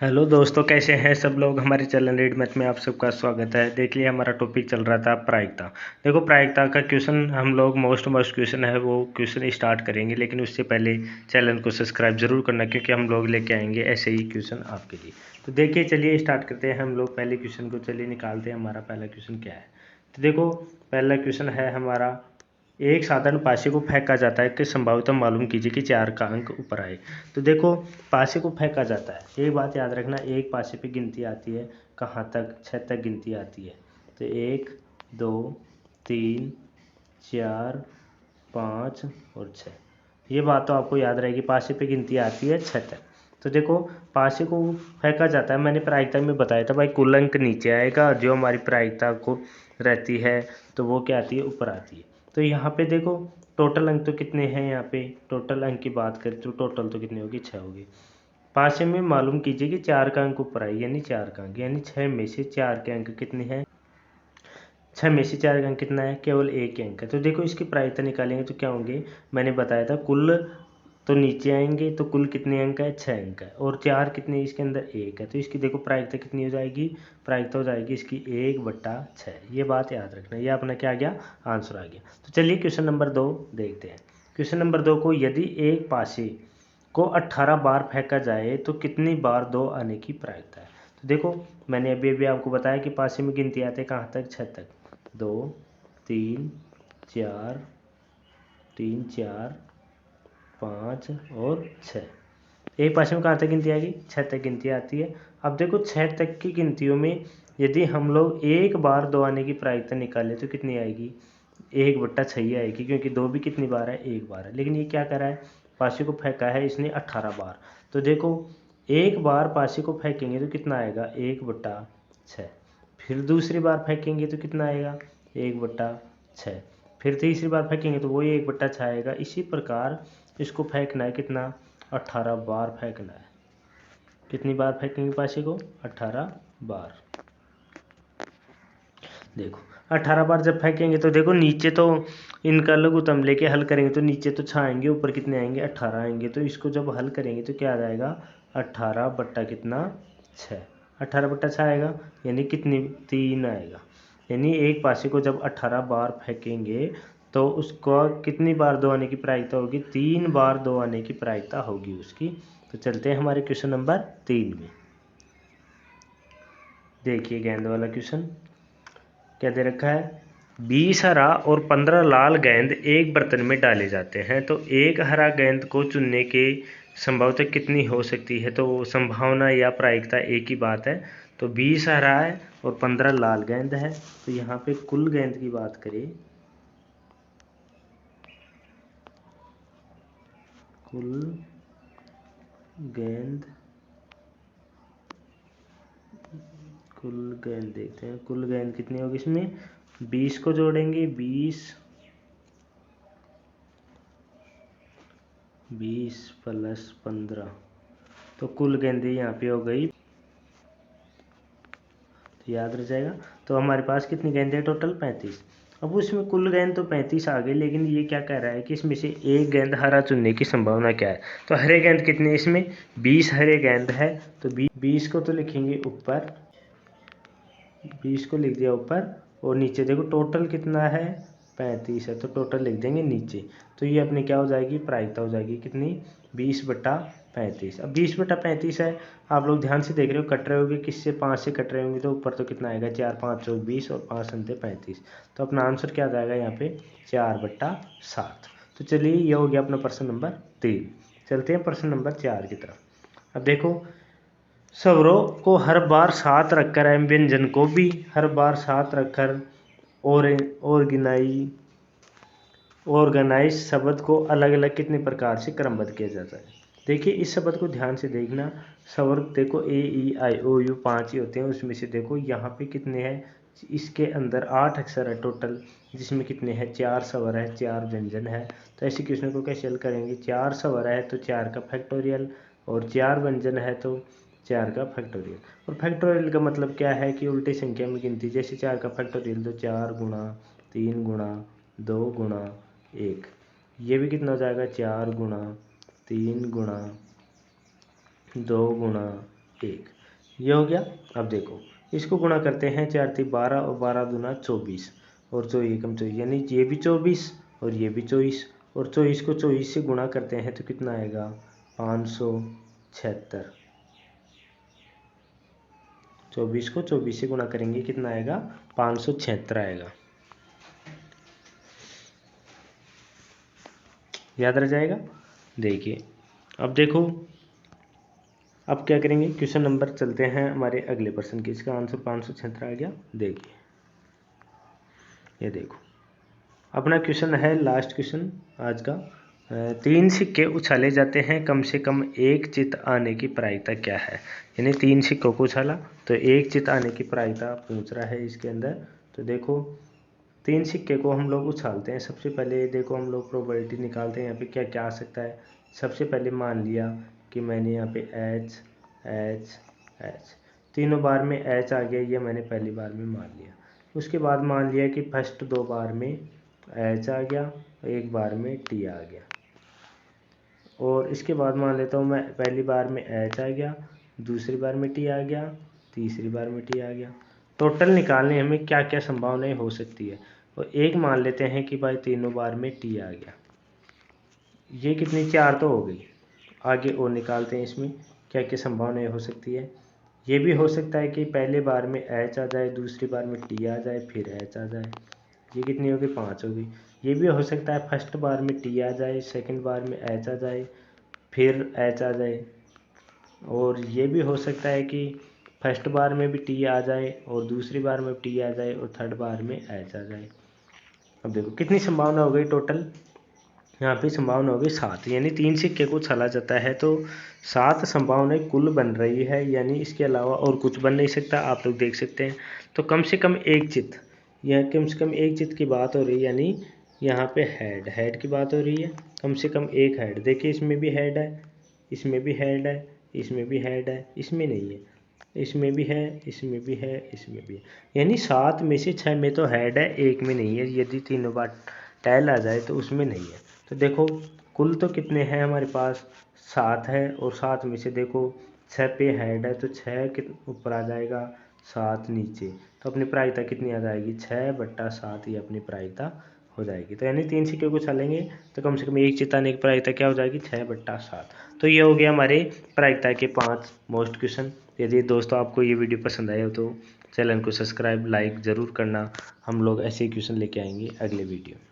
Hello दोस्तों, कैसे हैं सब लोग। हमारे चैनल रीड मैथ में आप सबका स्वागत है। देखिए, हमारा टॉपिक चल रहा था प्रायिकता। देखो, प्रायिकता का क्वेश्चन हम लोग मोस्ट क्वेश्चन है वो क्वेश्चन स्टार्ट करेंगे, लेकिन उससे पहले चैनल को सब्सक्राइब जरूर करना, क्योंकि हम लोग लेके आएंगे ऐसे ही क्वेश्चन आपके लिए। तो देखिए, चलिए स्टार्ट करते हैं हम लोग पहले क्वेश्चन को। चलिए निकालते हैं हमारा पहला क्वेश्चन क्या है। तो देखो, पहला क्वेश्चन है हमारा, एक साधारण पासे को फेंका जाता है कि संभावित मालूम कीजिए कि 4 का अंक ऊपर आए। तो देखो, पासे को फेंका जाता है, एक बात याद रखना, एक पासे पे गिनती आती है कहाँ तक, 6 तक गिनती आती है। तो 1 2 3 4 5 और 6, ये बात तो आपको याद रहेगी। पासे पे गिनती आती है 6 तक। तो देखो, पासे को फेंका जाता है, मैंने प्रायिकता में बताया था भाई, कुल अंक नीचे आएगा, जो हमारी प्रायिकता को रहती है तो वो क्या आती है, ऊपर आती है। तो यहाँ पे देखो, टोटल अंक तो कितने हैं, यहाँ पे टोटल अंक की बात करें तो टोटल तो कितनी होगी, 6 होगी। पासे में मालूम कीजिए कि 4 का अंक ऊपर आए, यानी 4 का अंक, यानी 6 में से 4 के अंक कितने हैं, 6 में से 4 का अंक कितना है, केवल एक के अंक है। तो देखो, इसकी प्रायिकता निकालेंगे तो क्या होंगे, मैंने बताया था कुल तो नीचे आएंगे, तो कुल कितने अंक है, 6 अंक है, और 4 कितने, इसके अंदर 1 है। तो इसकी देखो प्रायिकता कितनी हो जाएगी, प्रायिकता हो जाएगी इसकी 1/6। ये बात याद रखना, ये अपना क्या आ गया, आंसर आ गया। तो चलिए क्वेश्चन नंबर 2 देखते हैं। क्वेश्चन नंबर 2 को, यदि एक पासे को 18 बार फेंका जाए तो कितनी बार 2 आने की प्रायिकता है। तो देखो, मैंने अभी अभी आपको बताया कि पासे में गिनती आते हैं कहाँ तक, 6 तक। 2 3 4 3 4 5 और 6। एक पासे में कहाँ तक गिनती आएगी, 6 तक गिनती आती है। अब देखो, 6 तक की गिनतियों में यदि हम लोग एक बार 2 आने की प्रायिकता निकालें तो कितनी आएगी, 1/6 ही आएगी, क्योंकि 2 भी कितनी बार है, एक बार है। लेकिन ये क्या करा है, पासे को फेंका है इसने 18 बार। तो देखो, एक बार पासे को फेंकेंगे तो कितना आएगा, 1/6। फिर दूसरी बार फेंकेंगे तो कितना आएगा, 1/6। फिर तीसरी बार फेंकेंगे तो वही 1/6 आएगा। इसी प्रकार इसको फेंकना है कितना, 18 बार फेंकना है। कितनी बार फेंकेंगे पासे को, 18 बार। देखो, 18 बार जब फेंकेंगे तो देखो, नीचे तो इनका लघुत्तम लेके हल करेंगे तो नीचे तो 6 आएंगे, ऊपर कितने आएंगे, 18 आएंगे। तो इसको जब हल करेंगे तो क्या आ जाएगा, 18 बट्टा कितना, 6। 18/6 आएगा, यानी कितनी, 3 आएगा। यानी एक पासे को जब 18 बार फेंकेंगे तो उसको कितनी बार 2 आने की प्रायिकता होगी, 3 बार 2 आने की प्रायिकता होगी उसकी। तो चलते हैं हमारे क्वेश्चन नंबर 3 में। देखिए, गेंद वाला क्वेश्चन क्या दे रखा है, 20 हरा और 15 लाल गेंद एक बर्तन में डाले जाते हैं, तो एक हरा गेंद को चुनने की संभावना कितनी हो सकती है। तो संभावना या प्रायिकता एक ही बात है। तो 20 हरा है और 15 लाल गेंद है। तो यहाँ पे कुल गेंद की बात करें, कुल गेंद, कुल गेंद देखते हैं, कुल गेंद कितनी होगी इसमें, 20 को जोड़ेंगे, 20 प्लस 15, तो कुल गेंदें यहाँ पे हो गई, तो याद रह जाएगा। तो हमारे पास कितनी गेंदें टोटल, 35। अब उसमें कुल गेंद तो 35 आ गई, लेकिन ये क्या कह रहा है कि इसमें से एक गेंद हरा चुनने की संभावना क्या है। तो हरे गेंद कितने, इसमें 20 हरे गेंद है, तो 20 को तो लिखेंगे ऊपर, 20 को लिख दिया ऊपर, और नीचे देखो टोटल कितना है, 35 है, तो टोटल लिख देंगे नीचे। तो ये अपनी क्या हो जाएगी, प्रायिकता हो जाएगी कितनी, 20/35। अब 20/35 है, आप लोग ध्यान से देख रहे हो, कट रहे होगे किससे, 5 से कट रहे होंगे, तो ऊपर तो कितना आएगा, 4 5 चौक 20 और 5 अंते 35। तो अपना आंसर क्या आ जाएगा यहाँ पे, 4/7। तो चलिए, ये हो गया अपना प्रश्न नंबर 3। चलते हैं प्रश्न नंबर 4 की तरफ। अब देखो, स्वरों को हर बार साथ रखकर, एम व्यंजन को भी हर बार साथ रखकर और ऑर्गेनाइज शब्द को अलग अलग कितने प्रकार से क्रमबद्ध किया जाता है। देखिए, इस शब्द को ध्यान से देखना। स्वर देखो, ए ई आई ओ यू 5 ही होते हैं, उसमें से देखो यहाँ पे कितने हैं, इसके अंदर 8 अक्षर है टोटल, जिसमें कितने हैं, 4 स्वर है, 4 व्यंजन है। तो ऐसे क्वेश्चन को कैसे हल करेंगे, 4 स्वर है तो 4 का फैक्टोरियल, और 4 व्यंजन है तो 4 का फैक्टोरियल। और फैक्टोरियल का मतलब क्या है कि उल्टी संख्या में गिनती, जैसे 4 का फैक्टोरियल तो 4 गुणा 3 गुणा 2 गुणा 1, ये भी कितना हो जाएगा, 4 गुणा 3 गुणा 2 गुणा 1, ये हो गया। अब देखो इसको गुणा करते हैं, 4 3 12 और 12 दूना 24 और 24 एकम 24, यानी ये भी 24 और ये भी 24 और 24 को 24 से गुणा करते हैं तो कितना आएगा 576। 24 को 24 से गुणा करेंगे कितना आएगा 576 आएगा। याद रह जाएगा। देखिए अब देखो अब क्या करेंगे, क्वेश्चन नंबर चलते हैं हमारे अगले प्रश्न के। इसका आंसर 576 आ गया। देखिए ये देखो अपना क्वेश्चन है, लास्ट क्वेश्चन आज का। 3 सिक्के उछाले जाते हैं, कम से कम एक चित आने की प्रायिकता क्या है। यानी 3 सिक्कों को उछाला तो एक चित आने की प्रायिकता पूछ रहा है इसके अंदर। तो देखो 3 सिक्के को हम लोग उछालते हैं, सबसे पहले देखो हम लोग प्रोबेबिलिटी निकालते हैं। यहाँ पे क्या क्या आ सकता है। सबसे पहले मान लिया कि मैंने यहाँ पे एच एच एच तीनों बार में एच आ गया, ये मैंने पहली बार में मान लिया। उसके बाद मान लिया कि फर्स्ट 2 बार में एच आ गया, एक बार में टी आ गया। और इसके बाद मान लेता हूँ मैं पहली बार में एच आ गया, दूसरी बार में टी आ गया, तीसरी बार में टी आ गया। टोटल निकालने हमें क्या क्या संभावनाएं हो सकती है। और एक मान लेते हैं कि भाई तीनों बार में टी आ गया, ये कितनी 4 तो हो गई। आगे और निकालते हैं इसमें क्या क्या संभावनाएं हो सकती है। ये भी हो सकता है कि पहले बार में एच आ जाए, दूसरी बार में टी आ जाए, फिर एच आ जाए, ये कितनी होगी 5 होगी। ये भी हो सकता है फर्स्ट बार में टी आ जाए, सेकंड बार में एच आ जाए, फिर एच आ जाए। और ये भी हो सकता है कि फर्स्ट बार में भी टी आ जाए और दूसरी बार में टी आ जाए और थर्ड बार में एच आ जाए। अब देखो कितनी संभावना हो गई टोटल, यहाँ पे संभावना हो गई 7। यानी 3 सिक्के को छला जाता है तो 7 संभावनाएं कुल बन रही है, यानी इसके अलावा और कुछ बन नहीं सकता। आप लोग देख सकते हैं। तो कम से कम एक चित, यह कम से कम एक चित की बात हो रही है, यानी यहाँ पे हेड की बात हो रही है। कम से कम एक हेड, देखिए इसमें भी हेड है, इसमें भी हेड है, इसमें भी हेड है, इसमें नहीं है, इसमें भी है, इसमें भी है, इसमें भी है। यानी 7 में से 6 में तो हेड है, एक में नहीं है। यदि तीनों बार टैल आ जाए तो उसमें नहीं है। तो देखो कुल तो कितने हैं हमारे पास 7 है, और 7 में से देखो 6 पे हेड है तो 6 ऊपर आ जाएगा, 7 नीचे। तो अपनी प्रायिकता कितनी आ जाएगी 6/7, ये अपनी प्रायिकता हो जाएगी। तो यानी 3 सिक्के को छालेंगे तो कम से कम एक चिताने की प्रायिकता क्या हो जाएगी 6/7। तो ये हो गया हमारे प्रायिकता के 5 मोस्ट क्वेश्चन। यदि दोस्तों आपको ये वीडियो पसंद आया हो तो चैनल को सब्सक्राइब लाइक ज़रूर करना। हम लोग ऐसे क्वेश्चन लेके आएंगे अगले वीडियो।